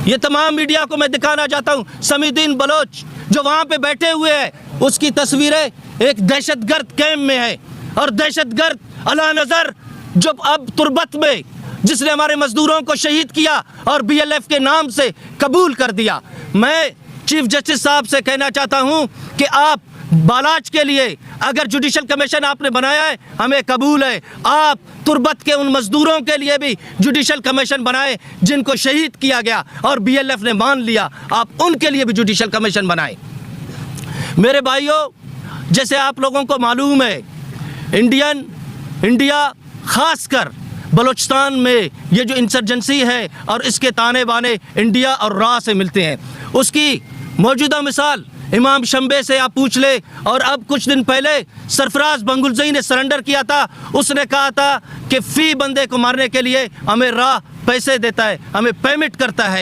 ये तमाम मीडिया को मैं दिखाना चाहता हूँ। समीउद्दीन बलोच जो वहाँ पे बैठे हुए हैं, उसकी तस्वीरें एक दहशतगर्द कैंप में है, और दहशतगर्द अला नज़र जो अब तुर्बत में, जिसने हमारे मजदूरों को शहीद किया और BLF के नाम से कबूल कर दिया। मैं चीफ जस्टिस साहब से कहना चाहता हूँ कि आप बालाच के लिए अगर जुडिशल कमीशन आपने बनाया है, हमें कबूल है। आप तुर्बत के उन मजदूरों के लिए भी जुडिशल कमीशन बनाए जिनको शहीद किया गया और BLF ने मान लिया, आप उनके लिए भी जुडिशल कमीशन बनाए। मेरे भाइयों, जैसे आप लोगों को मालूम है, इंडिया खासकर बलूचिस्तान में ये जो इंसर्जेंसी है और इसके ताने बाने इंडिया और रा से मिलते हैं। उसकी मौजूदा मिसाल इमाम शंबे से आप पूछ ले, और अब कुछ दिन पहले सरफराज बंगुलजई ने सरेंडर किया था। उसने कहा था कि फी बंदे को मारने के लिए हमें रा पैसे देता है, हमें पेमेंट करता है।